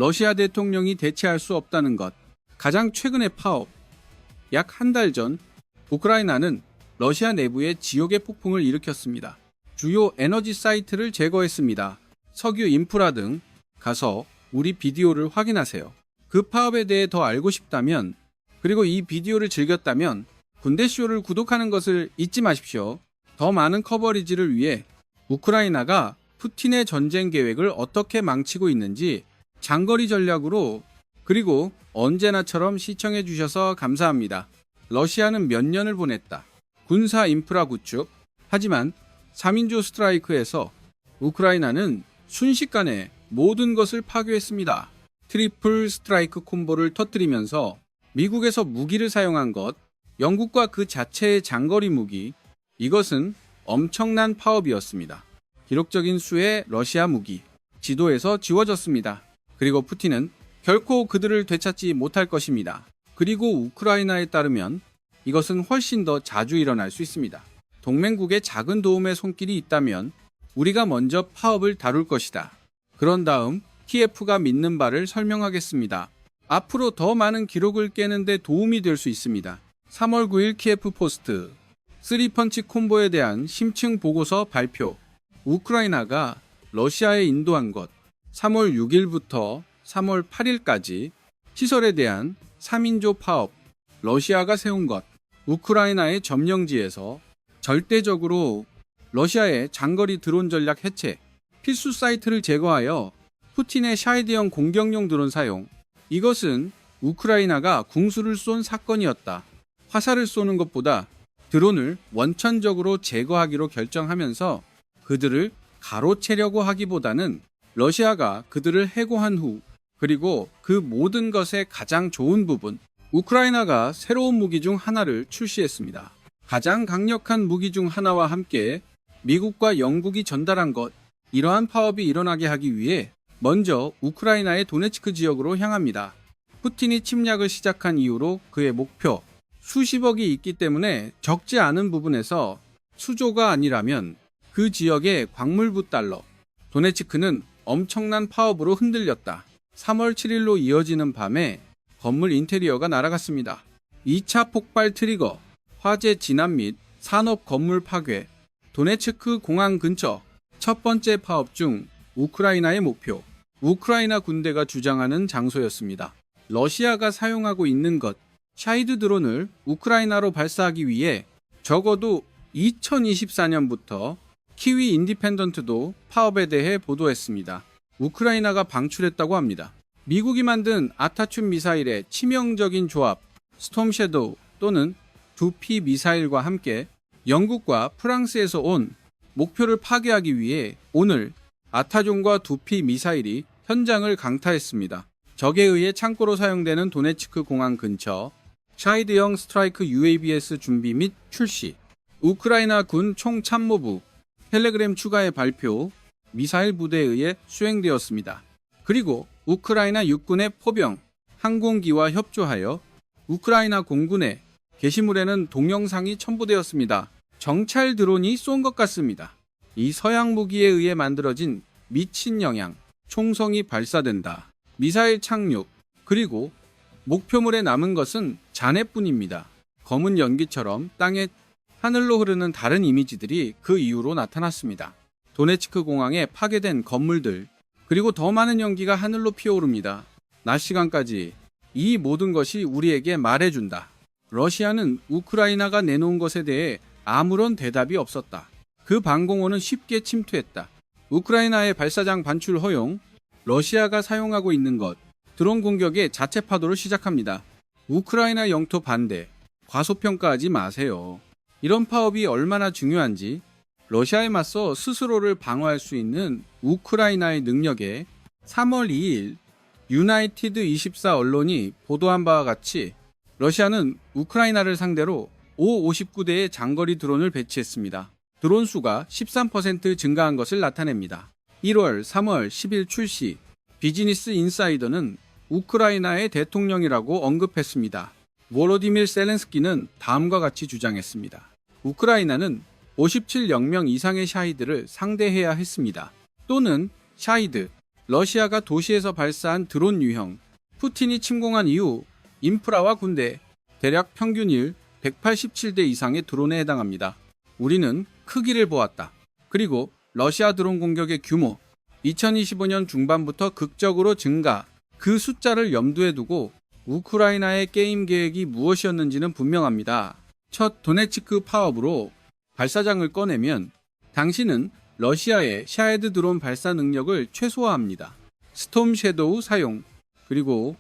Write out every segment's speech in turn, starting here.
러시아 대통령이 대체할 수 없다는 것. 가장 최근의 파업. 약 한 달 전 우크라이나는 러시아 내부에 지옥의 폭풍을 일으켰습니다. 주요 에너지 사이트를 제거했습니다. 석유 인프라 등 가서 우리 비디오를 확인하세요. 그 파업에 대해 더 알고 싶다면, 그리고 이 비디오를 즐겼다면 군대쇼를 구독하는 것을 잊지 마십시오. 더 많은 커버리지를 위해 우크라이나가 푸틴의 전쟁 계획을 어떻게 망치고 있는지 장거리 전략으로, 그리고 언제나처럼 시청해 주셔서 감사합니다. 러시아는 몇 년을 보냈다. 군사 인프라 구축. 하지만 3인조 스트라이크에서 우크라이나는 순식간에 모든 것을 파괴했습니다. 트리플 스트라이크 콤보를 터뜨리면서 미국에서 무기를 사용한 것, 영국과 그 자체의 장거리 무기, 이것은 엄청난 파업이었습니다. 기록적인 수의 러시아 무기, 지도에서 지워졌습니다. 그리고 푸틴은 결코 그들을 되찾지 못할 것입니다. 그리고 우크라이나에 따르면 이것은 훨씬 더 자주 일어날 수 있습니다. 동맹국의 작은 도움의 손길이 있다면 우리가 먼저 파업을 다룰 것이다. 그런 다음 키예프가 믿는 바를 설명하겠습니다. 앞으로 더 많은 기록을 깨는 데 도움이 될 수 있습니다. 3월 9일 키예프 포스트 3펀치 콤보에 대한 심층 보고서 발표. 우크라이나가 러시아에 인도한 것. 3월 6일부터 3월 8일까지 시설에 대한 3인조 파업. 러시아가 세운 것. 우크라이나의 점령지에서 절대적으로 러시아의 장거리 드론 전략 해체. 필수 사이트를 제거하여 푸틴의 샤이드형 공격용 드론 사용. 이것은 우크라이나가 궁수를 쏜 사건이었다. 화살을 쏘는 것보다 드론을 원천적으로 제거하기로 결정하면서 그들을 가로채려고 하기보다는 러시아가 그들을 해고한 후, 그리고 그 모든 것의 가장 좋은 부분, 우크라이나가 새로운 무기 중 하나를 출시했습니다. 가장 강력한 무기 중 하나와 함께 미국과 영국이 전달한 것. 이러한 파업이 일어나게 하기 위해 먼저 우크라이나의 도네츠크 지역으로 향합니다. 푸틴이 침략을 시작한 이후로 그의 목표, 수십억이 있기 때문에 적지 않은 부분에서 수조가 아니라면 그 지역의 광물부 달러. 도네츠크는 엄청난 파업으로 흔들렸다. 3월 7일로 이어지는 밤에 건물 인테리어가 날아갔습니다. 2차 폭발 트리거, 화재 진압 및 산업 건물 파괴. 도네츠크 공항 근처. 첫 번째 파업 중 우크라이나의 목표. 우크라이나 군대가 주장하는 장소였습니다. 러시아가 사용하고 있는 것. 샤이드 드론을 우크라이나로 발사하기 위해 적어도 2024년부터 키위 인디펜던트도 파업에 대해 보도했습니다. 우크라이나가 방출했다고 합니다. 미국이 만든 아타춤 미사일의 치명적인 조합 스톰 섀도우 또는 두피 미사일과 함께 영국과 프랑스에서 온 목표를 파괴하기 위해 오늘 아타존과 두피 미사일이 현장을 강타했습니다. 적에 의해 창고로 사용되는 도네츠크 공항 근처. 샤이드형 스트라이크 UABS 준비 및 출시. 우크라이나 군 총참모부 텔레그램 추가의 발표. 미사일 부대에 의해 수행되었습니다. 그리고 우크라이나 육군의 포병, 항공기와 협조하여 우크라이나 공군의 게시물에는 동영상이 첨부되었습니다. 정찰 드론이 쏜 것 같습니다. 이 서양 무기에 의해 만들어진 미친 영향, 총성이 발사된다. 미사일 착륙, 그리고 목표물에 남은 것은 잔해뿐입니다. 검은 연기처럼 땅에 하늘로 흐르는 다른 이미지들이 그 이후로 나타났습니다. 도네츠크 공항에 파괴된 건물들, 그리고 더 많은 연기가 하늘로 피어오릅니다. 낮 시간까지 이 모든 것이 우리에게 말해준다. 러시아는 우크라이나가 내놓은 것에 대해 아무런 대답이 없었다. 그 방공호는 쉽게 침투했다. 우크라이나의 발사장 반출 허용, 러시아가 사용하고 있는 것, 드론 공격의 자체 파도를 시작합니다. 우크라이나 영토 반대, 과소평가하지 마세요. 이런 파업이 얼마나 중요한지, 러시아에 맞서 스스로를 방어할 수 있는 우크라이나의 능력에 3월 2일 유나이티드 24 언론이 보도한 바와 같이 러시아는 우크라이나를 상대로 O-59대의 장거리 드론을 배치했습니다. 드론 수가 13% 증가한 것을 나타냅니다. 1월, 3월, 10일 출시. 비즈니스 인사이더는 우크라이나의 대통령이라고 언급했습니다. 보로디밀 셀렌스키는 다음과 같이 주장했습니다. 우크라이나는 57영명 이상의 샤히드를 상대해야 했습니다. 또는 샤히드, 러시아가 도시에서 발사한 드론 유형, 푸틴이 침공한 이후 인프라와 군대, 대략 평균일 187대 이상의 드론에 해당합니다. 우리는 크기를 보았다. 그리고 러시아 드론 공격의 규모, 2025년 중반부터 극적으로 증가, 그 숫자를 염두에 두고 우크라이나의 게임 계획이 무엇이었는지는 분명합니다. 첫 도네츠크 파업으로 발사장을 꺼내면 당신은 러시아의 샤헤드 드론 발사 능력을 최소화합니다. 스톰 섀도우 사용, 그리고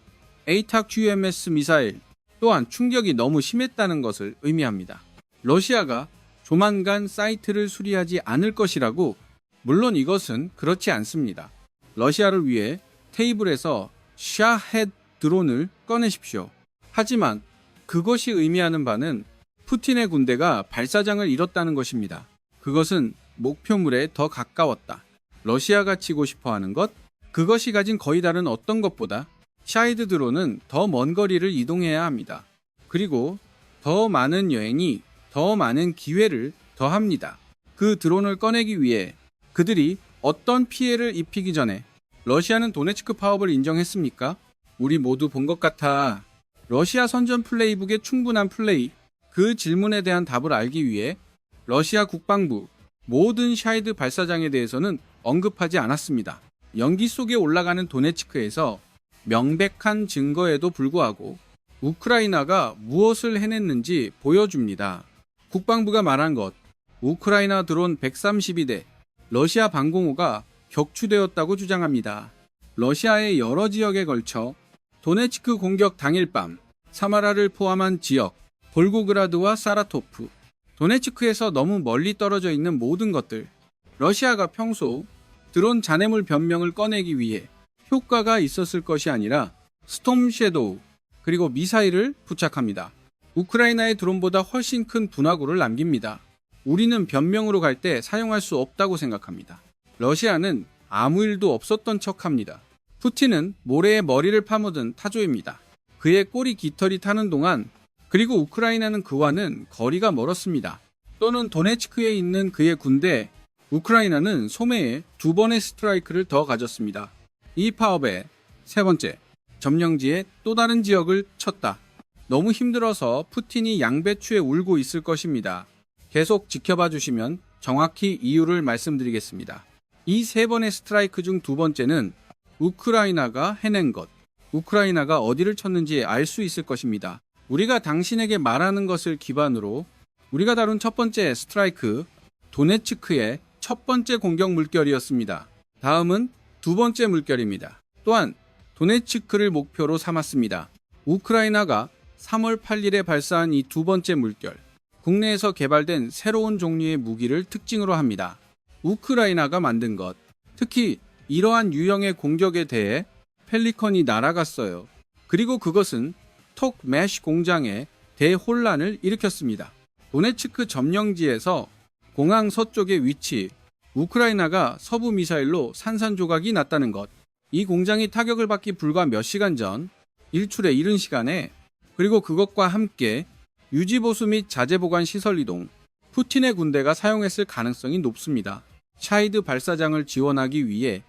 에이탁 QMS 미사일 또한 충격이 너무 심했다는 것을 의미합니다. 러시아가 조만간 사이트를 수리하지 않을 것이라고, 물론 이것은 그렇지 않습니다. 러시아를 위해 테이블에서 샤헤드 드론을 꺼내십시오. 하지만 그것이 의미하는 바는 푸틴의 군대가 발사장을 잃었다는 것입니다. 그것은 목표물에 더 가까웠다. 러시아가 치고 싶어하는 것, 그것이 가진 거의 다른 어떤 것보다 샤헤드 드론은 더 먼 거리를 이동해야 합니다. 그리고 더 많은 여행이 더 많은 기회를 더합니다. 그 드론을 꺼내기 위해 그들이 어떤 피해를 입히기 전에 러시아는 도네츠크 파업을 인정했습니까? 우리 모두 본 것 같아. 러시아 선전 플레이북의 충분한 플레이, 그 질문에 대한 답을 알기 위해 러시아 국방부 모든 샤헤드 발사장에 대해서는 언급하지 않았습니다. 연기 속에 올라가는 도네츠크에서 명백한 증거에도 불구하고 우크라이나가 무엇을 해냈는지 보여줍니다. 국방부가 말한 것, 우크라이나 드론 132대, 러시아 방공호가 격추되었다고 주장합니다. 러시아의 여러 지역에 걸쳐 도네츠크 공격 당일 밤 사마라를 포함한 지역, 볼고그라드와 사라토프, 도네츠크에서 너무 멀리 떨어져 있는 모든 것들, 러시아가 평소 드론 잔해물 변명을 꺼내기 위해 효과가 있었을 것이 아니라 스톰 섀도우 그리고 미사일을 부착합니다. 우크라이나의 드론보다 훨씬 큰 분화구를 남깁니다. 우리는 변명으로 갈 때 사용할 수 없다고 생각합니다. 러시아는 아무 일도 없었던 척합니다. 푸틴은 모래에 머리를 파묻은 타조입니다. 그의 꼬리 깃털이 타는 동안, 그리고 우크라이나는 그와는 거리가 멀었습니다. 또는 도네츠크에 있는 그의 군대, 우크라이나는 소매에 2번의 스트라이크를 더 가졌습니다. 이 파업의 세 번째, 점령지의 또 다른 지역을 쳤다. 너무 힘들어서 푸틴이 양배추에 울고 있을 것입니다. 계속 지켜봐 주시면 정확히 이유를 말씀드리겠습니다. 이 세 번의 스트라이크 중 두 번째는 우크라이나가 해낸 것, 우크라이나가 어디를 쳤는지 알 수 있을 것입니다. 우리가 당신에게 말하는 것을 기반으로 우리가 다룬 첫 번째 스트라이크, 도네츠크의 첫 번째 공격 물결이었습니다. 다음은 두 번째 물결입니다. 또한 도네츠크를 목표로 삼았습니다. 우크라이나가 3월 8일에 발사한 이 두 번째 물결, 국내에서 개발된 새로운 종류의 무기를 특징으로 합니다. 우크라이나가 만든 것, 특히 이러한 유형의 공격에 대해 펠리컨이 날아갔어요. 그리고 그것은 톡 매쉬 공장에 대혼란을 일으켰습니다. 도네츠크 점령지에서 공항 서쪽의 위치, 우크라이나가 서부 미사일로 산산조각이 났다는 것, 이 공장이 타격을 받기 불과 몇 시간 전, 일출의 이른 시간에, 그리고 그것과 함께 유지보수 및 자재보관 시설 이동, 푸틴의 군대가 사용했을 가능성이 높습니다. 샤헤드 발사장을 지원하기 위해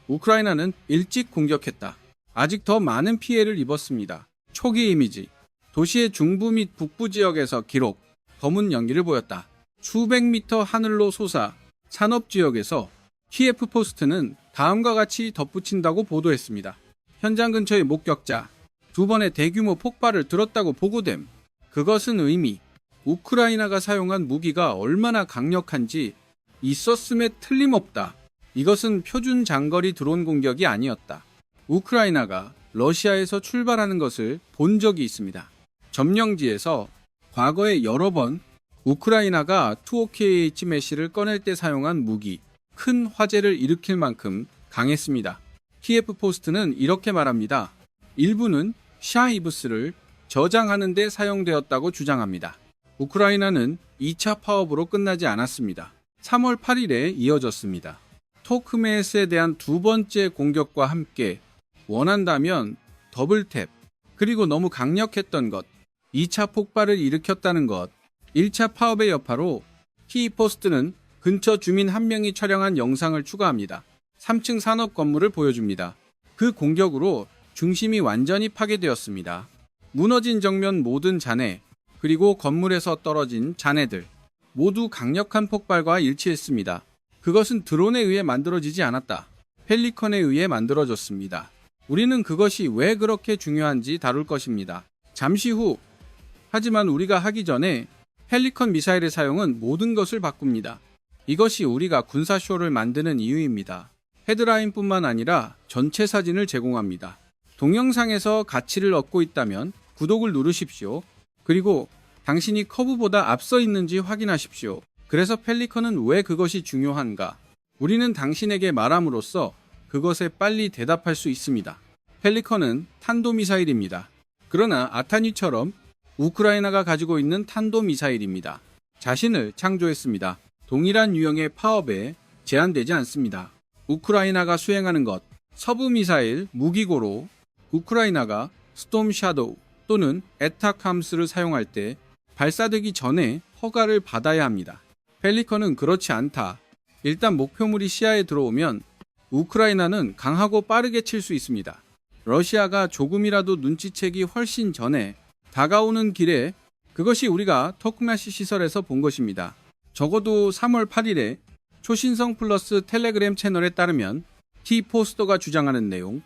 우크라이나는 일찍 공격했다. 아직 더 많은 피해를 입었습니다. 초기 이미지, 도시의 중부 및 북부 지역에서 기록, 검은 연기를 보였다. 수백 미터 하늘로 솟아 산업지역에서 키예프 포스트는 다음과 같이 덧붙인다고 보도했습니다. 현장 근처의 목격자, 두 번의 대규모 폭발을 들었다고 보고됨. 그것은 의미, 우크라이나가 사용한 무기가 얼마나 강력한지 있었음에 틀림없다. 이것은 표준 장거리 드론 공격이 아니었다. 우크라이나가 러시아에서 출발하는 것을 본 적이 있습니다. 점령지에서 과거에 여러 번 우크라이나가 2OKH 메시를 꺼낼 때 사용한 무기, 큰 화재를 일으킬 만큼 강했습니다. 키예프 포스트는 이렇게 말합니다. 일부는 샤이브스를 저장하는 데 사용되었다고 주장합니다. 우크라이나는 2차 파업으로 끝나지 않았습니다. 3월 8일에 이어졌습니다. 토크메스에 대한 두 번째 공격과 함께 원한다면 더블탭, 그리고 너무 강력했던 것, 2차 폭발을 일으켰다는 것, 1차 파업의 여파로 키포스트는 근처 주민 한 명이 촬영한 영상을 추가합니다. 3층 산업 건물을 보여줍니다. 그 공격으로 중심이 완전히 파괴되었습니다. 무너진 정면 모든 잔해, 그리고 건물에서 떨어진 잔해들 모두 강력한 폭발과 일치했습니다. 그것은 드론에 의해 만들어지지 않았다. 펠리컨에 의해 만들어졌습니다. 우리는 그것이 왜 그렇게 중요한지 다룰 것입니다. 잠시 후. 하지만 우리가 하기 전에 펠리컨 미사일의 사용은 모든 것을 바꿉니다. 이것이 우리가 군사쇼를 만드는 이유입니다. 헤드라인뿐만 아니라 전체 사진을 제공합니다. 동영상에서 가치를 얻고 있다면 구독을 누르십시오. 그리고 당신이 커브보다 앞서 있는지 확인하십시오. 그래서 펠리컨은 왜 그것이 중요한가? 우리는 당신에게 말함으로써 그것에 빨리 대답할 수 있습니다. 펠리컨은 탄도미사일입니다. 그러나 아타니처럼 우크라이나가 가지고 있는 탄도미사일입니다. 자신을 창조했습니다. 동일한 유형의 파업에 제한되지 않습니다. 우크라이나가 수행하는 것, 서부 미사일 무기고로 우크라이나가 스톰 샤도우 또는 에타캄스를 사용할 때 발사되기 전에 허가를 받아야 합니다. 펠리컨은 그렇지 않다. 일단 목표물이 시야에 들어오면 우크라이나는 강하고 빠르게 칠 수 있습니다. 러시아가 조금이라도 눈치채기 훨씬 전에 다가오는 길에 그것이 우리가 토크마시 시설에서 본 것입니다. 적어도 3월 8일에 초신성 플러스 텔레그램 채널에 따르면 T-포스터가 주장하는 내용,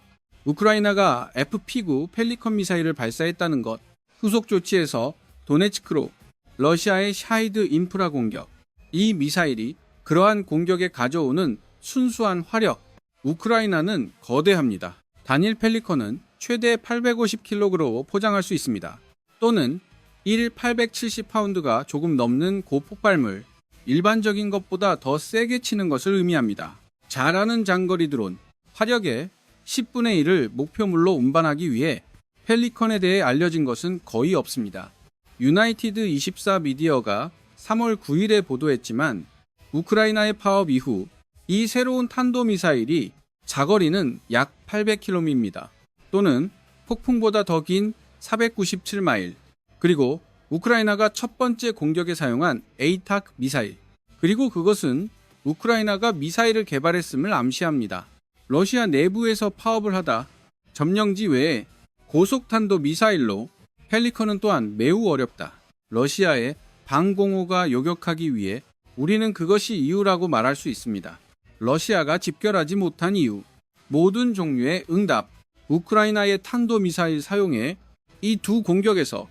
우크라이나가 FP9 펠리컨 미사일을 발사했다는 것, 후속 조치에서 도네츠크로 러시아의 샤이드 인프라 공격, 이 미사일이 그러한 공격에 가져오는 순수한 화력, 우크라이나는 거대합니다. 단일 펠리컨은 최대 850kg로 포장할 수 있습니다. 또는 870파운드가 조금 넘는 고폭발물, 일반적인 것보다 더 세게 치는 것을 의미합니다. 잘하는 장거리 드론, 화력의 10분의 1을 목표물로 운반하기 위해 펠리컨에 대해 알려진 것은 거의 없습니다. 유나이티드 24 미디어가 3월 9일에 보도했지만 우크라이나의 파업 이후 이 새로운 탄도미사일이 자거리는 약 800km입니다. 또는 폭풍보다 더 긴 497마일, 그리고 우크라이나가 첫 번째 공격에 사용한 에이탁 미사일, 그리고 그것은 우크라이나가 미사일을 개발했음을 암시합니다. 러시아 내부에서 파업을 하다 점령지 외에 고속탄도 미사일로 펠리컨은 또한 매우 어렵다. 러시아의 방공호가 요격하기 위해 우리는 그것이 이유라고 말할 수 있습니다. 러시아가 집결하지 못한 이유, 모든 종류의 응답, 우크라이나의 탄도미사일 사용에 이 두 공격에서.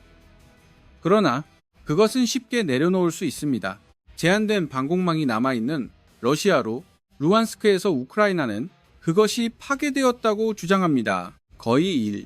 그러나 그것은 쉽게 내려놓을 수 있습니다. 제한된 방공망이 남아있는 러시아로 루안스크에서 우크라이나는 그것이 파괴되었다고 주장합니다. 거의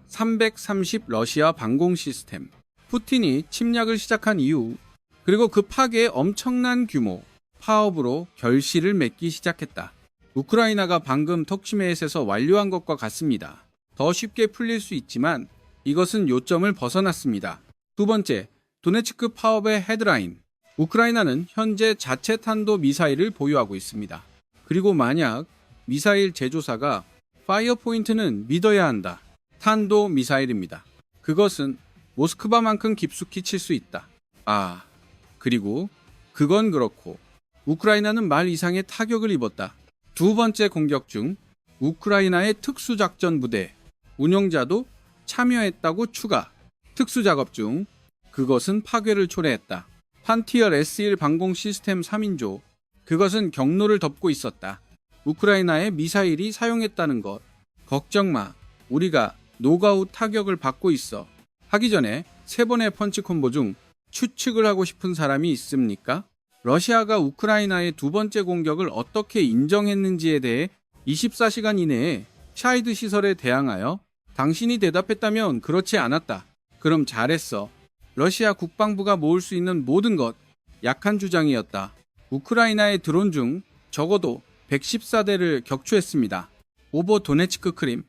330 러시아 방공 시스템. 푸틴이 침략을 시작한 이후, 그리고 그 파괴의 엄청난 규모, 파업으로 결실을 맺기 시작했다. 우크라이나가 방금 턱시메에서 완료한 것과 같습니다. 더 쉽게 풀릴 수 있지만 이것은 요점을 벗어났습니다. 두 번째, 도네츠크 파업의 헤드라인. 우크라이나는 현재 자체 탄도 미사일을 보유하고 있습니다. 그리고 만약 미사일 제조사가 파이어 포인트는 믿어야 한다. 탄도 미사일입니다. 그것은 모스크바만큼 깊숙이 칠 수 있다. 그리고 그건 그렇고 우크라이나는 말 이상의 타격을 입었다. 두 번째 공격 중 우크라이나의 특수작전 부대 운영자도 참여했다고 추가. 특수작업 중 그것은 파괴를 초래했다. 판티어 S1 방공 시스템 3인조, 그것은 경로를 덮고 있었다. 우크라이나의 미사일이 사용했다는 것. 걱정 마. 우리가 노가웃 타격을 받고 있어. 하기 전에 세 번의 펀치 콤보 중 추측을 하고 싶은 사람이 있습니까? 러시아가 우크라이나의 두 번째 공격을 어떻게 인정했는지에 대해 24시간 이내에 샤이드 시설에 대항하여 당신이 대답했다면 그렇지 않았다. 그럼 잘했어. 러시아 국방부가 모을 수 있는 모든 것, 약한 주장이었다. 우크라이나의 드론 중 적어도 114대를 격추했습니다. 오버 도네츠크 크림,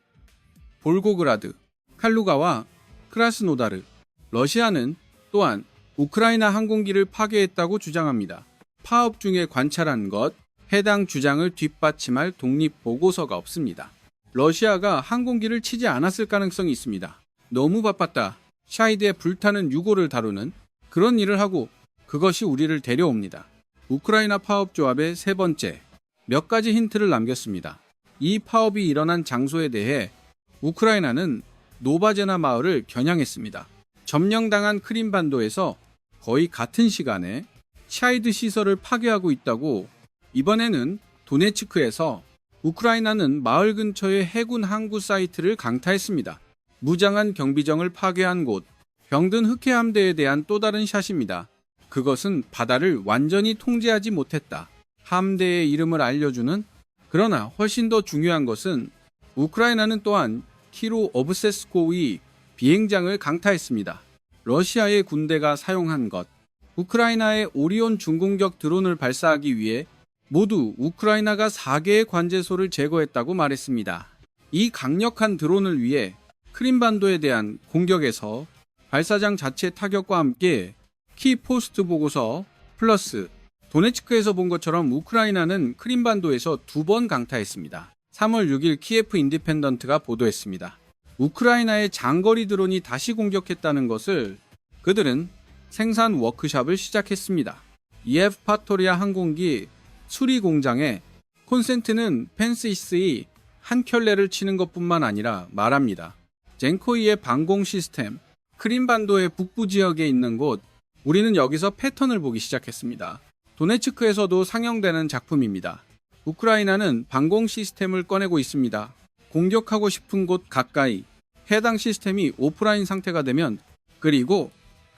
볼고그라드, 칼루가와 크라스노다르. 러시아는 또한 우크라이나 항공기를 파괴했다고 주장합니다. 파업 중에 관찰한 것, 해당 주장을 뒷받침할 독립보고서가 없습니다. 러시아가 항공기를 치지 않았을 가능성이 있습니다. 너무 바빴다. 샤이드의 불타는 유고를 다루는 그런 일을 하고 그것이 우리를 데려옵니다. 우크라이나 파업 조합의 세 번째, 몇 가지 힌트를 남겼습니다. 이 파업이 일어난 장소에 대해 우크라이나는 노바제나 마을을 겨냥했습니다. 점령당한 크림반도에서 거의 같은 시간에 차이드 시설을 파괴하고 있다고, 이번에는 도네츠크에서 우크라이나는 마을 근처의 해군 항구 사이트를 강타했습니다. 무장한 경비정을 파괴한 곳, 병든 흑해 함대에 대한 또 다른 샷입니다. 그것은 바다를 완전히 통제하지 못했다. 함대의 이름을 알려주는, 그러나 훨씬 더 중요한 것은 우크라이나는 또한 키로 오브세스코의 비행장을 강타했습니다. 러시아의 군대가 사용한 것, 우크라이나의 오리온 중공격 드론을 발사하기 위해 모두 우크라이나가 4개의 관제소를 제거했다고 말했습니다. 이 강력한 드론을 위해 크림반도에 대한 공격에서 발사장 자체 타격과 함께 키포스트 보고서 플러스 도네츠크에서 본 것처럼 우크라이나는 크림반도에서 2번 강타했습니다. 3월 6일 키예프 인디펜던트가 보도했습니다. 우크라이나의 장거리 드론이 다시 공격했다는 것을 그들은 생산 워크숍을 시작했습니다. 이에프파토리아 항공기 수리 공장에 콘센트는 펜시스의 한 켤레를 치는 것뿐만 아니라 말합니다. 젠코이의 방공 시스템, 크림반도의 북부 지역에 있는 곳, 우리는 여기서 패턴을 보기 시작했습니다. 도네츠크에서도 상영되는 작품입니다. 우크라이나는 방공 시스템을 꺼내고 있습니다. 공격하고 싶은 곳 가까이 해당 시스템이 오프라인 상태가 되면, 그리고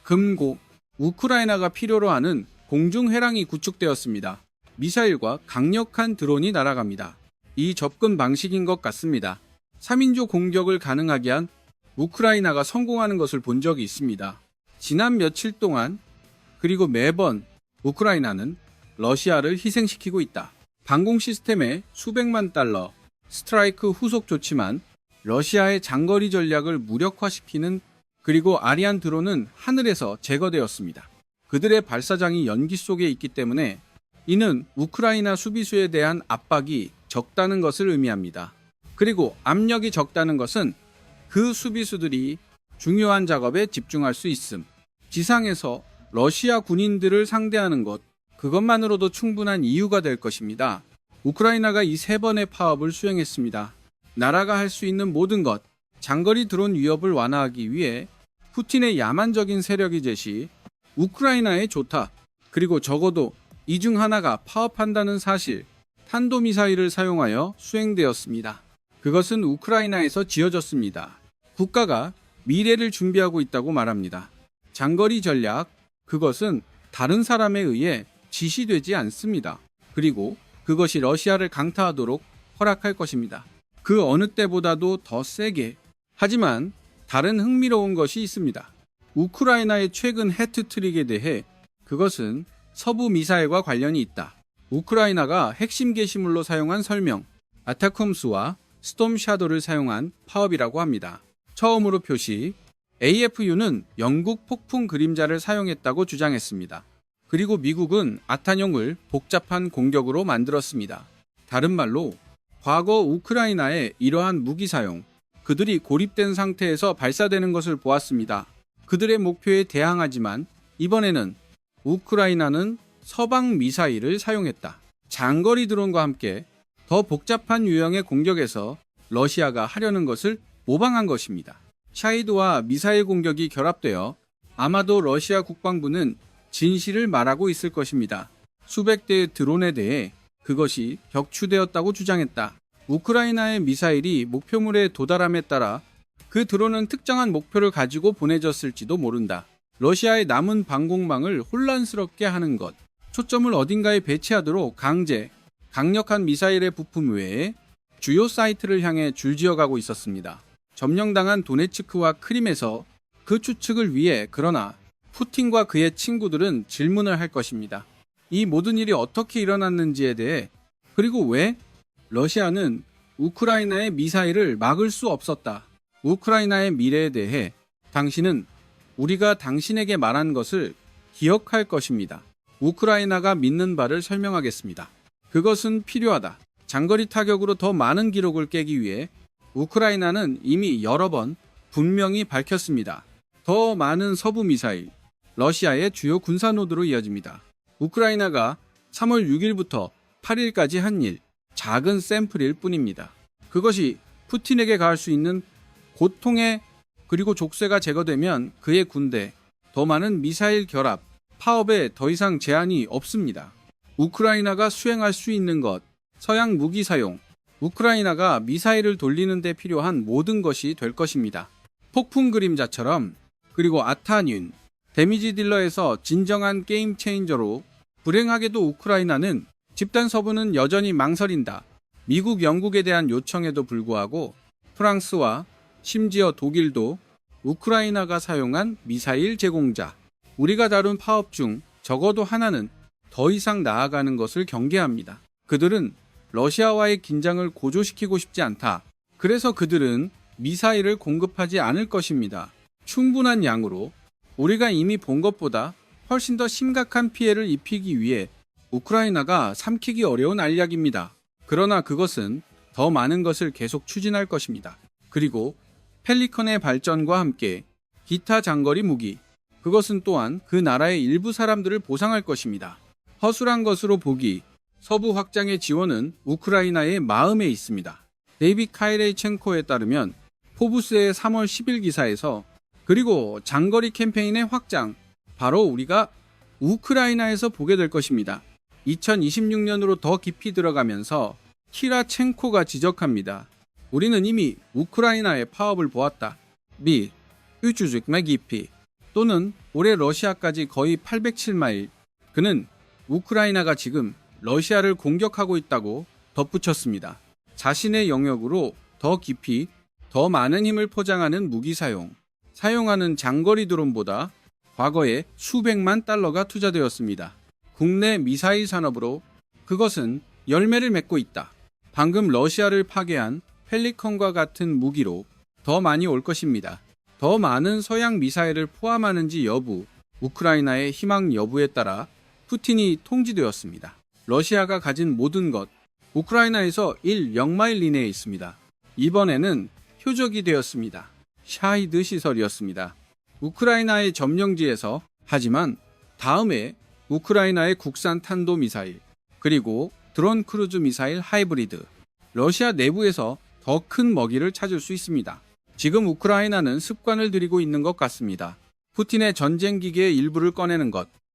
금고, 우크라이나가 필요로 하는 공중회랑이 구축되었습니다. 미사일과 강력한 드론이 날아갑니다. 이 접근 방식인 것 같습니다. 3인조 공격을 가능하게 한 우크라이나가 성공하는 것을 본 적이 있습니다. 지난 며칠 동안, 그리고 매번 우크라이나는 러시아를 희생시키고 있다. 방공 시스템에 수백만 달러, 스트라이크 후속 조치만 러시아의 장거리 전략을 무력화시키는, 그리고 아리안 드론은 하늘에서 제거되었습니다. 그들의 발사장이 연기 속에 있기 때문에 이는 우크라이나 수비수에 대한 압박이 적다는 것을 의미합니다. 그리고 압력이 적다는 것은 그 수비수들이 중요한 작업에 집중할 수 있음. 지상에서 러시아 군인들을 상대하는 것, 그것만으로도 충분한 이유가 될 것입니다. 우크라이나가 이 3번의 파업을 수행했습니다. 나라가 할 수 있는 모든 것, 장거리 드론 위협을 완화하기 위해 푸틴의 야만적인 세력이 제시, 우크라이나에 좋다, 그리고 적어도 이 중 하나가 파업한다는 사실, 탄도미사일을 사용하여 수행되었습니다. 그것은 우크라이나에서 지어졌습니다. 국가가 미래를 준비하고 있다고 말합니다. 장거리 전략, 그것은 다른 사람에 의해 지시되지 않습니다. 그리고 그것이 러시아를 강타하도록 허락할 것입니다. 그 어느 때보다도 더 세게. 하지만 다른 흥미로운 것이 있습니다. 우크라이나의 최근 해트트릭에 대해, 그것은 서부 미사일과 관련이 있다. 우크라이나가 핵심 게시물로 사용한 설명, 아타쿰스와 스톰 샤도를 사용한 파업이라고 합니다. 처음으로 표시, AFU는 영국 폭풍 그림자를 사용했다고 주장했습니다. 그리고 미국은 아탄용을 복잡한 공격으로 만들었습니다. 다른 말로 과거 우크라이나의 이러한 무기 사용, 그들이 고립된 상태에서 발사되는 것을 보았습니다. 그들의 목표에 대항하지만 이번에는 우크라이나는 서방 미사일을 사용했다. 장거리 드론과 함께 더 복잡한 유형의 공격에서 러시아가 하려는 것을 모방한 것입니다. 샤이드와 미사일 공격이 결합되어 아마도 러시아 국방부는 진실을 말하고 있을 것입니다. 수백 대의 드론에 대해 그것이 격추되었다고 주장했다. 우크라이나의 미사일이 목표물에 도달함에 따라 그 드론은 특정한 목표를 가지고 보내졌을지도 모른다. 러시아의 남은 방공망을 혼란스럽게 하는 것, 초점을 어딘가에 배치하도록 강력한 미사일의 부품 외에 주요 사이트를 향해 줄지어가고 있었습니다. 점령당한 도네츠크와 크림에서 그 추측을 위해, 그러나 푸틴과 그의 친구들은 질문을 할 것입니다. 이 모든 일이 어떻게 일어났는지에 대해, 그리고 왜 러시아는 우크라이나의 미사일을 막을 수 없었다. 우크라이나의 미래에 대해 당신은 우리가 당신에게 말한 것을 기억할 것입니다. 우크라이나가 믿는 바를 설명하겠습니다. 그것은 필요하다. 장거리 타격으로 더 많은 기록을 깨기 위해 우크라이나는 이미 여러 번 분명히 밝혔습니다. 더 많은 서부 미사일, 러시아의 주요 군사 노드로 이어집니다. 우크라이나가 3월 6일부터 8일까지 한 일, 작은 샘플일 뿐입니다. 그것이 푸틴에게 가할 수 있는 고통의 그리고 족쇄가 제거되면 그의 군대, 더 많은 미사일 결합, 파업에 더 이상 제한이 없습니다. 우크라이나가 수행할 수 있는 것, 서양 무기 사용, 우크라이나가 미사일을 돌리는 데 필요한 모든 것이 될 것입니다. 폭풍 그림자처럼, 그리고 아타뉴, 데미지 딜러에서 진정한 게임 체인저로, 불행하게도 우크라이나는 집단 서부는 여전히 망설인다. 미국, 영국에 대한 요청에도 불구하고 프랑스와 심지어 독일도 우크라이나가 사용한 미사일 제공자, 우리가 다룬 파업 중 적어도 하나는 더 이상 나아가는 것을 경계합니다. 그들은 러시아와의 긴장을 고조시키고 싶지 않다. 그래서 그들은 미사일을 공급하지 않을 것입니다. 충분한 양으로 우리가 이미 본 것보다 훨씬 더 심각한 피해를 입히기 위해 우크라이나가 삼키기 어려운 알약입니다. 그러나 그것은 더 많은 것을 계속 추진할 것입니다. 그리고 펠리컨의 발전과 함께 기타 장거리 무기, 그것은 또한 그 나라의 일부 사람들을 보상할 것입니다. 허술한 것으로 보기, 서부 확장의 지원은 우크라이나의 마음에 있습니다. 데이비 카이레이첸코에 따르면 포브스의 3월 10일 기사에서 그리고 장거리 캠페인의 확장, 바로 우리가 우크라이나에서 보게 될 것입니다. 2026년으로 더 깊이 들어가면서 키라첸코가 지적합니다. 우리는 이미 우크라이나의 파업을 보았다. 미, ücüzükme 깊이 또는 올해 러시아까지 거의 807마일. 그는 우크라이나가 지금 러시아를 공격하고 있다고 덧붙였습니다. 자신의 영역으로 더 깊이 더 많은 힘을 포장하는 무기 사용하는 장거리 드론보다 과거에 수백만 달러가 투자되었습니다. 국내 미사일 산업으로 그것은 열매를 맺고 있다. 방금 러시아를 파괴한 펠리컨과 같은 무기로 더 많이 올 것입니다. 더 많은 서양 미사일을 포함하는지 여부, 우크라이나의 희망 여부에 따라 푸틴이 통지되었습니다. 러시아가 가진 모든 것, 우크라이나에서 0마일 이내에 있습니다. 이번에는 표적이 되었습니다. 샤이드 시설이었습니다. 우크라이나의 점령지에서. 하지만 다음에 우크라이나의 국산 탄도미사일, 그리고 드론 크루즈 미사일 하이브리드, 러시아 내부에서 더 큰 먹이를 찾을 수 있습니다. 지금 우크라이나는 습관을 들이고 있는 것 같습니다. 푸틴의 전쟁 기계의 일부를 꺼내는 것,